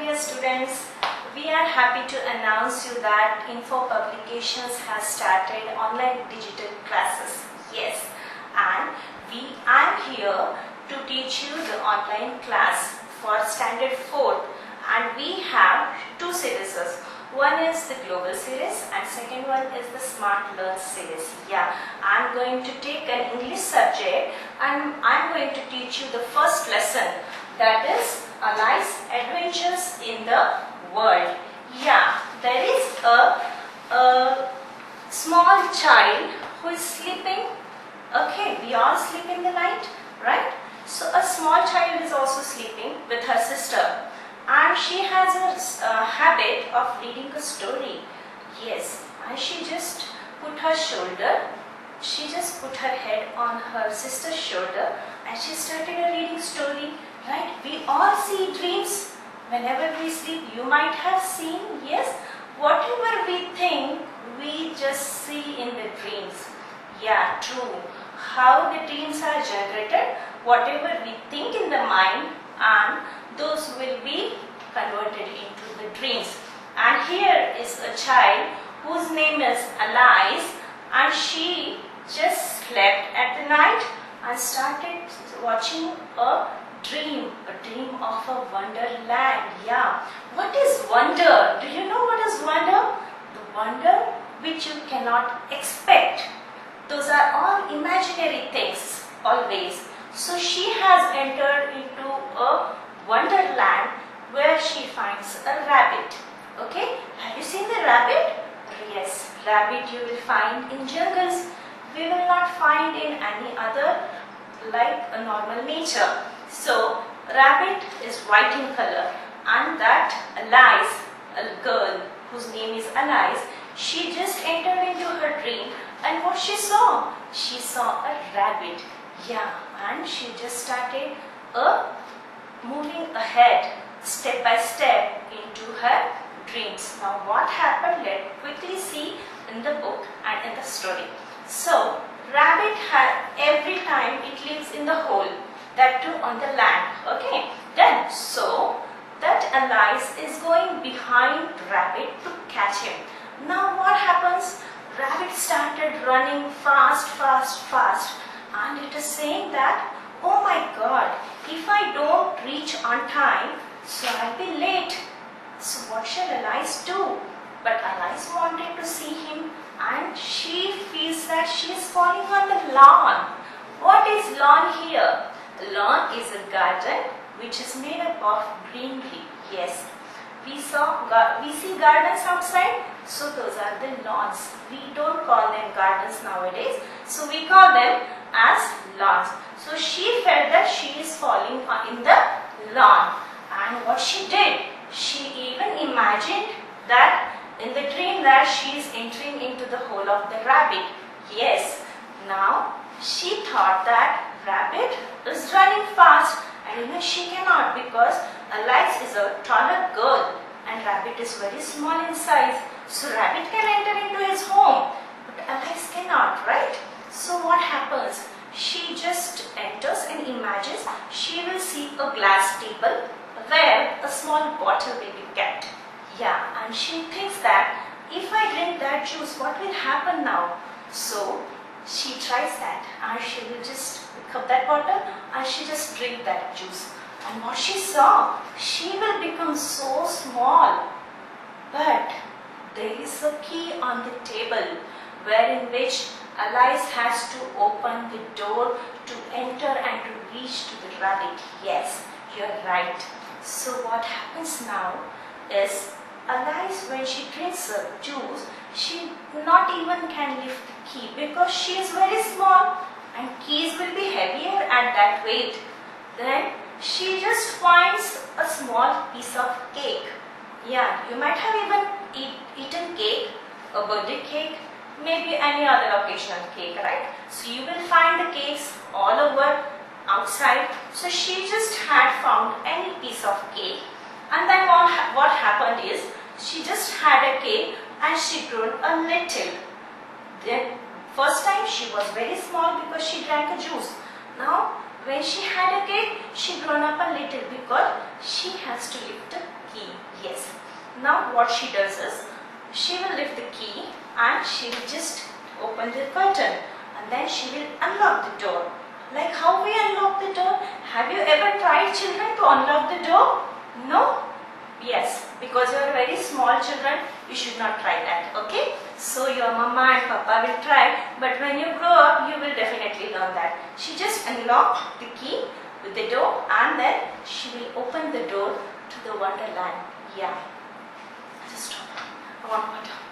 dear students. We are happy to announce you that Info Publications has started online digital classes. Yes, and I am here to teach you the online class for Standard 4th, and we have two series. One is the Global series and second one is the Smart Learn series. Yeah, I am going to take an English subject and I am going to teach you the first lesson, that is Alice's Adventures in the World. Yeah, there is a small child who is sleeping. Okay, we all sleep in the night, right? So a small child is also sleeping with her sister, and she has a habit of reading a story. Yes, and she just put her head on her sister's shoulder and she started a reading story. Right? We all see dreams whenever we sleep. You might have seen, yes, whatever we think, we just see in the dreams. Yeah, true. How the dreams are generated, whatever we think in the mind, and those will be converted into the dreams. And here is a child whose name is Alice, and she just slept at the night and started watching a dream of a wonderland. Yeah. What is wonder? Do you know what is wonder? The wonder which you cannot expect. Those are all imaginary things always. So she has entered into a wonderland where she finds a rabbit. Okay, have you seen the rabbit? Yes, rabbit you will find in jungles. We will not find in any other like a normal nature. So rabbit is white in color, and that Alice, a girl whose name is Alice, she just entered into her dream, and what she saw? She saw a rabbit. Yeah, and she just started moving ahead step by step into her dreams. Now what happened? Let's quickly see in the book and in the story. So rabbit had, every time it lives in the hole, that too on the land. Okay, then so that Alice is going behind rabbit to catch him. Now what happens? Rabbit started running fast, and it is saying that, oh my God, if I don't reach on time, so I'll be late. So what shall Alice do? But Alice wanted to see him, and she feels that she is falling on the lawn. What is lawn here? Lawn is a garden which is made up of greenery. Yes, we see gardens outside, so those are the lawns. We don't call them gardens nowadays, so we call them as lawns. So she felt that she is falling in the lawn, and what she did, she even imagined that in the dream that she is entering into the hole of the rabbit. Yes, now she thought that rabbit is running fast, and even she cannot, because Alice is a taller girl and rabbit is very small in size. So rabbit can enter into his home, but Alice cannot, right? So what happens? She just enters and imagines she will see a glass table where a small bottle will be kept. Yeah, and she thinks that if I drink that juice, what will happen now? So she tries that, and she will just pick up that bottle and she just drink that juice. And what she saw, she will become so small. But there is a key on the table wherein which Alice has to open the door to enter and to reach to the rabbit. Yes, you're right. So what happens now is Alice, when she drinks the juice, she not even can lift the key because she is very small and keys will be heavier at that weight. Then she just finds a small piece of cake. Yeah, you might have even eaten cake, a birthday cake, maybe any other occasional cake, right? So you will find the cakes all over outside. So she just had found any piece of cake, and then what happened is she just had a cake and she grew a little. Then first time she was very small because she drank a juice. Now when she had a cake, she grown up a little because she has to lift a key. Yes. Now what she does is, she will lift the key and she will just open the curtain, and then she will unlock the door. Like how we unlock the door? Have you ever tried, children, to unlock the door? No? Yes, because you are very small children, you should not try that, okay? So your mama and papa will try, but when you grow up, you will definitely learn that. She just unlocked the key with the door, and then she will open the door to the wonderland. Yeah. Just stop. I want water.